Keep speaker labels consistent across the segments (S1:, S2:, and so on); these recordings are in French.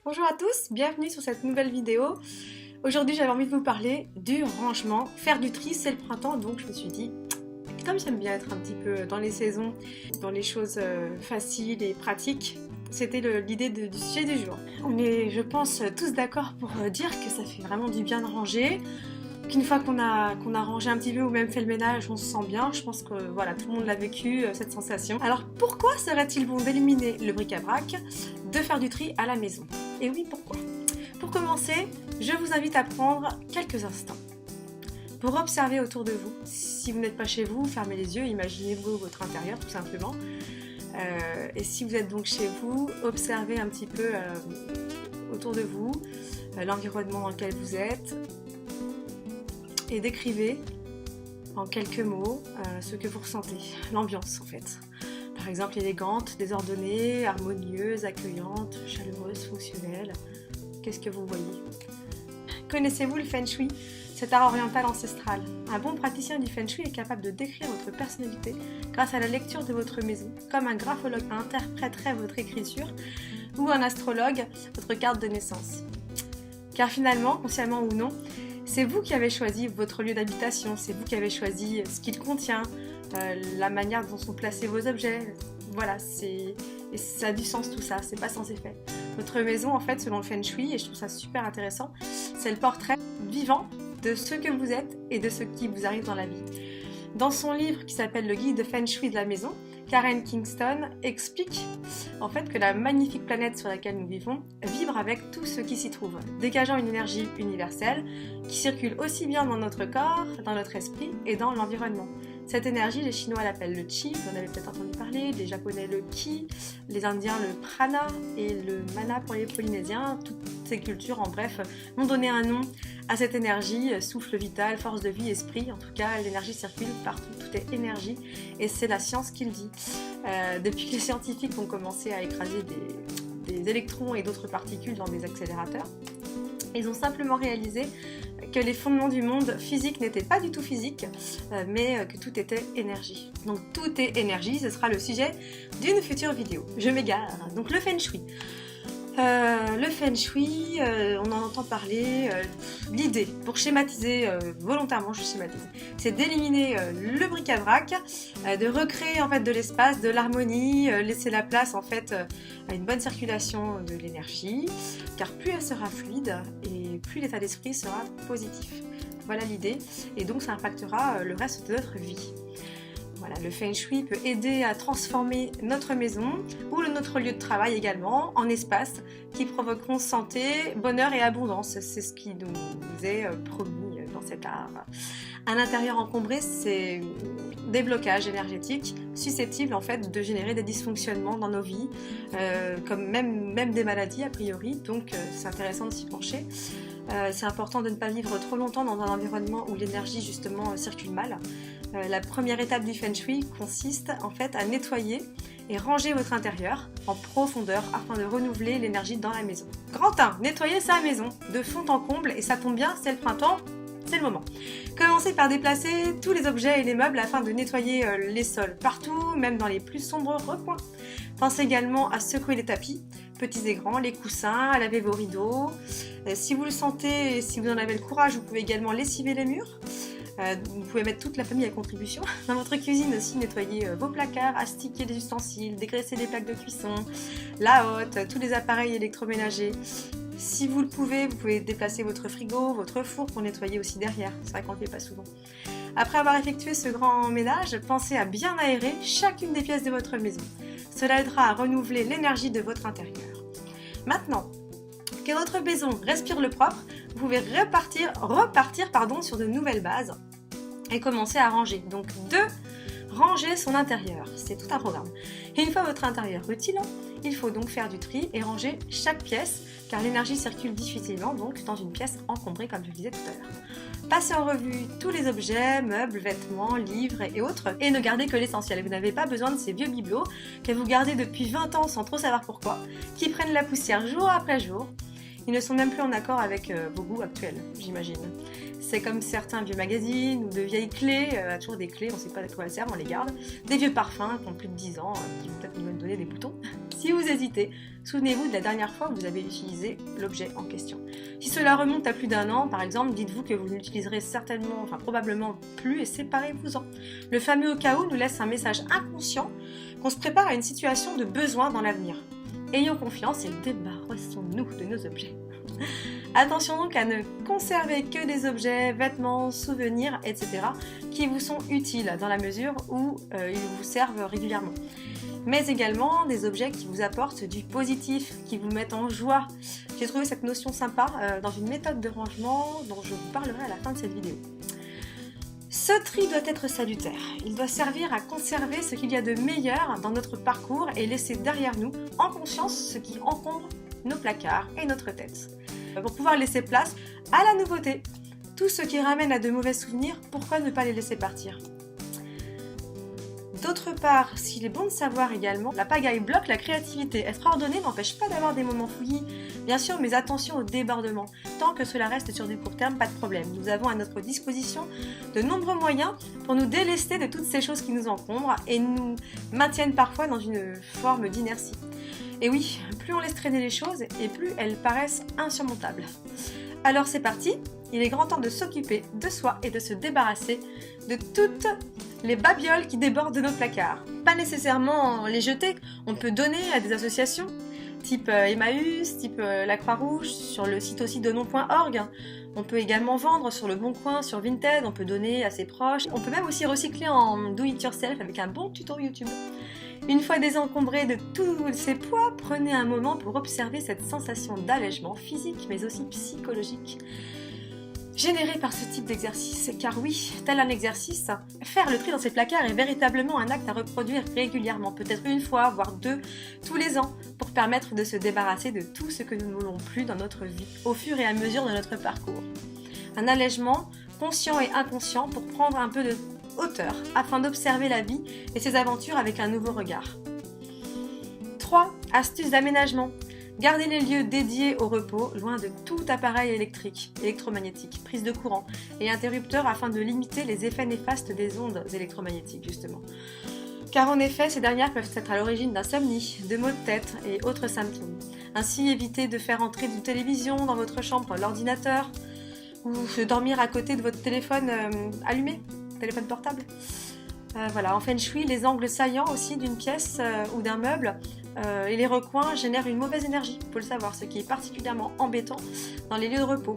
S1: Bonjour à tous, bienvenue sur cette nouvelle vidéo. Aujourd'hui j'avais envie de vous parler du rangement. Faire du tri c'est le printemps, donc je me suis dit, comme j'aime bien être un petit peu dans les saisons, dans les choses faciles et pratiques, c'était l'idée du sujet du jour. On est, je pense, tous d'accord pour dire que ça fait vraiment du bien de ranger, qu'une fois qu'on a rangé un petit peu ou même fait le ménage, on se sent bien. Je pense que voilà, tout le monde l'a vécu, cette sensation. Alors pourquoi serait-il bon d'éliminer le bric-à-brac, de faire du tri à la maison? Et oui, pourquoi? Pour commencer, je vous invite à prendre quelques instants pour observer autour de vous. Si vous n'êtes pas chez vous, fermez les yeux, imaginez-vous votre intérieur tout simplement. Et si vous êtes donc chez vous, observez un petit peu autour de vous, l'environnement dans lequel vous êtes, et décrivez en quelques mots ce que vous ressentez, l'ambiance en fait. Par exemple, élégante, désordonnée, harmonieuse, accueillante, chaleureuse, fonctionnelle. Qu'est-ce que vous voyez? Connaissez-vous le Feng Shui, cet art oriental ancestral? Un bon praticien du Feng Shui est capable de décrire votre personnalité grâce à la lecture de votre maison, comme un graphologue interpréterait votre écriture ou un astrologue votre carte de naissance. Car finalement, consciemment ou non, c'est vous qui avez choisi votre lieu d'habitation, c'est vous qui avez choisi ce qu'il contient, la manière dont sont placés vos objets. Voilà, et ça a du sens tout ça, c'est pas sans effet. Votre maison, en fait, selon le Feng Shui, et je trouve ça super intéressant, c'est le portrait vivant de ce que vous êtes et de ce qui vous arrive dans la vie. Dans son livre qui s'appelle Le guide de Feng Shui de la maison, Karen Kingston explique en fait que la magnifique planète sur laquelle nous vivons vibre avec tout ce qui s'y trouve, dégageant une énergie universelle qui circule aussi bien dans notre corps, dans notre esprit et dans l'environnement. Cette énergie, les Chinois l'appellent le Qi, vous en avez peut-être entendu parler, les Japonais le Ki, les Indiens le Prana et le Mana pour les Polynésiens. Toutes ces cultures, en bref, ont donné un nom à cette énergie, souffle vital, force de vie, esprit. En tout cas, l'énergie circule partout, tout est énergie et c'est la science qui le dit. Depuis que les scientifiques ont commencé à écraser des électrons et d'autres particules dans des accélérateurs, ils ont simplement réalisé que les fondements du monde physique n'étaient pas du tout physiques, mais que tout était énergie. Donc tout est énergie, ce sera le sujet d'une future vidéo. Je m'égare. Donc le Feng Shui. Le Feng Shui, on en entend parler, l'idée, pour schématiser, volontairement je schématise, c'est d'éliminer le bric-à-brac, de recréer en fait de l'espace, de l'harmonie, laisser la place en fait à une bonne circulation de l'énergie, car plus elle sera fluide et plus l'état d'esprit sera positif. Voilà l'idée, et donc ça impactera le reste de notre vie. Voilà, le Feng Shui peut aider à transformer notre maison ou notre lieu de travail également en espaces qui provoqueront santé, bonheur et abondance. C'est ce qui nous est promis dans cet art. Un intérieur encombré, c'est des blocages énergétiques susceptibles en fait de générer des dysfonctionnements dans nos vies, comme même des maladies a priori, donc c'est intéressant de s'y pencher. C'est important de ne pas vivre trop longtemps dans un environnement où l'énergie justement circule mal. La première étape du Feng Shui consiste en fait à nettoyer et ranger votre intérieur en profondeur afin de renouveler l'énergie dans la maison. Grand 1, nettoyer sa maison de fond en comble, et ça tombe bien, c'est le printemps, c'est le moment. Commencez par déplacer tous les objets et les meubles afin de nettoyer les sols partout, même dans les plus sombres recoins. Pensez également à secouer les tapis, petits et grands, les coussins, à laver vos rideaux. Si vous le sentez et si vous en avez le courage, vous pouvez également lessiver les murs. Vous pouvez mettre toute la famille à contribution. Dans votre cuisine aussi, nettoyer vos placards, astiquer les ustensiles, dégraisser les plaques de cuisson, la hotte, tous les appareils électroménagers. Si vous le pouvez, vous pouvez déplacer votre frigo, votre four pour nettoyer aussi derrière. C'est vrai qu'on ne le fait pas souvent. Après avoir effectué ce grand ménage, pensez à bien aérer chacune des pièces de votre maison. Cela aidera à renouveler l'énergie de votre intérieur. Maintenant que votre maison respire le propre, vous pouvez repartir sur de nouvelles bases et commencer à ranger. Donc ranger son intérieur, c'est tout un programme. Et une fois votre intérieur rutilant, il faut donc faire du tri et ranger chaque pièce, car l'énergie circule difficilement donc dans une pièce encombrée comme je le disais tout à l'heure. Passez en revue tous les objets, meubles, vêtements, livres et autres, et ne gardez que l'essentiel. Vous n'avez pas besoin de ces vieux bibelots que vous gardez depuis 20 ans sans trop savoir pourquoi, qui prennent la poussière jour après jour. Ils ne sont même plus en accord avec vos goûts actuels, j'imagine. C'est comme certains vieux magazines ou de vieilles clés, toujours des clés, on ne sait pas à quoi elles servent, on les garde. Des vieux parfums qui ont plus de 10 ans, qui vont peut-être nous donner des boutons, Si vous hésitez, souvenez-vous de la dernière fois où vous avez utilisé l'objet en question. Si cela remonte à plus d'1 an, par exemple, dites-vous que vous l'utiliserez certainement, enfin probablement plus et séparez-vous-en. Le fameux au cas où nous laisse un message inconscient qu'on se prépare à une situation de besoin dans l'avenir. Ayons confiance et débarrassons-nous de nos objets. Attention donc à ne conserver que des objets, vêtements, souvenirs, etc. qui vous sont utiles dans la mesure où ils vous servent régulièrement. Mais également des objets qui vous apportent du positif, qui vous mettent en joie. J'ai trouvé cette notion sympa dans une méthode de rangement dont je vous parlerai à la fin de cette vidéo. Ce tri doit être salutaire. Il doit servir à conserver ce qu'il y a de meilleur dans notre parcours et laisser derrière nous, en conscience, ce qui encombre nos placards et notre tête. Pour pouvoir laisser place à la nouveauté. Tout ce qui ramène à de mauvais souvenirs, pourquoi ne pas les laisser partir? D'autre part, s'il est bon de savoir également, la pagaille bloque la créativité. Être ordonné n'empêche pas d'avoir des moments fouillis, bien sûr, mais attention au débordement. Tant que cela reste sur du court terme, pas de problème. Nous avons à notre disposition de nombreux moyens pour nous délester de toutes ces choses qui nous encombrent et nous maintiennent parfois dans une forme d'inertie. Et oui, plus on laisse traîner les choses et plus elles paraissent insurmontables. Alors c'est parti, il est grand temps de s'occuper de soi et de se débarrasser de toutes les babioles qui débordent de nos placards. Pas nécessairement les jeter, on peut donner à des associations, type Emmaüs, type la Croix-Rouge, sur le site aussi donon.org. On peut également vendre sur le Bon Coin, sur Vinted, on peut donner à ses proches. On peut même aussi recycler en do-it-yourself avec un bon tuto YouTube. Une fois désencombré de tous ces poids, prenez un moment pour observer cette sensation d'allègement physique mais aussi psychologique générée par ce type d'exercice. Car oui, tel un exercice, faire le tri dans ses placards est véritablement un acte à reproduire régulièrement, peut-être une fois, voire 2, tous les ans, pour permettre de se débarrasser de tout ce que nous ne voulons plus dans notre vie, au fur et à mesure de notre parcours. Un allègement conscient et inconscient pour prendre un peu de hauteur afin d'observer la vie et ses aventures avec un nouveau regard. 3. Astuces d'aménagement. Gardez les lieux dédiés au repos loin de tout appareil électrique, électromagnétique, prise de courant et interrupteur afin de limiter les effets néfastes des ondes électromagnétiques justement. Car en effet, ces dernières peuvent être à l'origine d'insomnie, de maux de tête et autres symptômes. Ainsi, évitez de faire entrer une télévision dans votre chambre, l'ordinateur, ou de dormir à côté de votre téléphone allumé, téléphone portable. Voilà, en Feng Shui, les angles saillants aussi d'une pièce ou d'un meuble et les recoins génèrent une mauvaise énergie, il faut le savoir, ce qui est particulièrement embêtant dans les lieux de repos.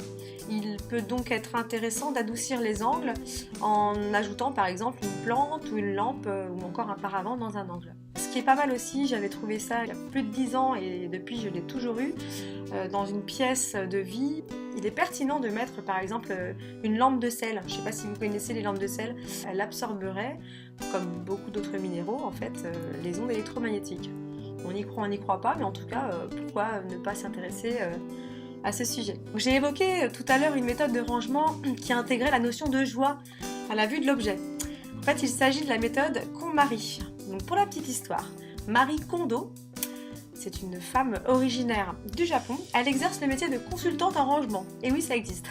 S1: Il peut donc être intéressant d'adoucir les angles en ajoutant par exemple une plante ou une lampe ou encore un paravent dans un angle. Ce qui est pas mal aussi, j'avais trouvé ça il y a plus de 10 ans et depuis je l'ai toujours eu, dans une pièce de vie. Il est pertinent de mettre par exemple une lampe de sel. Je ne sais pas si vous connaissez les lampes de sel. Elle absorberait, comme beaucoup d'autres minéraux en fait, les ondes électromagnétiques. On y croit, on n'y croit pas, mais en tout cas, pourquoi ne pas s'intéresser à ce sujet. J'ai évoqué tout à l'heure une méthode de rangement qui intégrait la notion de joie à la vue de l'objet. En fait, il s'agit de la méthode KonMari. Donc pour la petite histoire, Marie Kondo, c'est une femme originaire du Japon. Elle exerce le métier de consultante en rangement. Et oui, ça existe.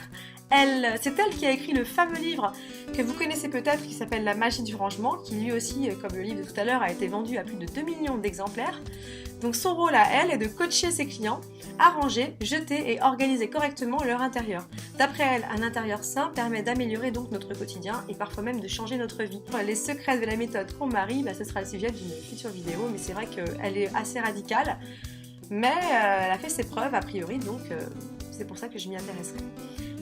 S1: C'est elle qui a écrit le fameux livre que vous connaissez peut-être qui s'appelle La magie du rangement, qui lui aussi, comme le livre de tout à l'heure, a été vendu à plus de 2 millions d'exemplaires. Donc son rôle à elle est de coacher ses clients à ranger, jeter et organiser correctement leur intérieur. D'après elle, un intérieur sain permet d'améliorer donc notre quotidien et parfois même de changer notre vie. Les secrets de la méthode KonMari, ce sera le sujet d'une future vidéo, mais c'est vrai qu'elle est assez radicale, mais elle a fait ses preuves a priori, donc c'est pour ça que je m'y intéresserai.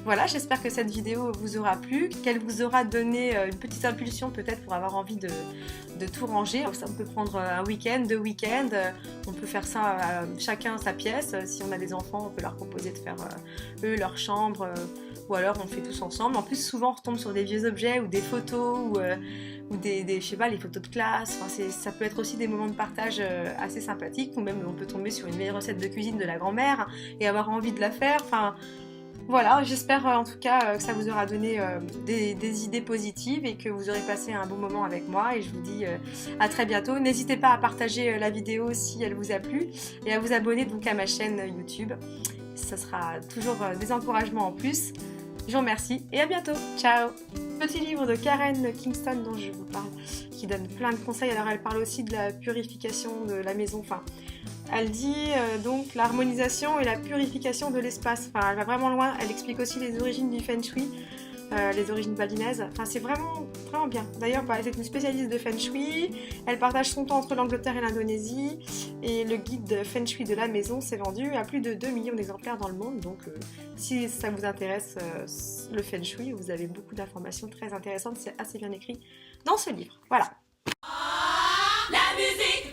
S1: Voilà, j'espère que cette vidéo vous aura plu, qu'elle vous aura donné une petite impulsion peut-être pour avoir envie de tout ranger. Ça, on peut prendre un week-end, 2 week-ends, on peut faire ça chacun sa pièce. Si on a des enfants, on peut leur proposer de faire eux leur chambre, ou alors on fait tous ensemble. En plus, souvent on retombe sur des vieux objets ou des photos ou des je sais pas, les photos de classe. Enfin, ça peut être aussi des moments de partage assez sympathiques, ou même on peut tomber sur une vieille recette de cuisine de la grand-mère et avoir envie de la faire. Enfin, voilà, j'espère en tout cas que ça vous aura donné des idées positives et que vous aurez passé un bon moment avec moi, et je vous dis à très bientôt. N'hésitez pas à partager la vidéo si elle vous a plu et à vous abonner donc à ma chaîne YouTube. Ça sera toujours des encouragements en plus. Je vous remercie et à bientôt. Ciao. Petit livre de Karen Kingston dont je vous parle, qui donne plein de conseils. Alors elle parle aussi de la purification de la maison, enfin Elle dit donc l'harmonisation et la purification de l'espace. Enfin, elle va vraiment loin. Elle explique aussi les origines du Feng Shui, les origines balinaises. Enfin, c'est vraiment, vraiment bien. D'ailleurs, elle est une spécialiste de Feng Shui. Elle partage son temps entre l'Angleterre et l'Indonésie. Et le guide Feng Shui de la maison s'est vendu à plus de 2 millions d'exemplaires dans le monde. Donc, si ça vous intéresse le Feng Shui, vous avez beaucoup d'informations très intéressantes. C'est assez bien écrit dans ce livre. Voilà.
S2: La musique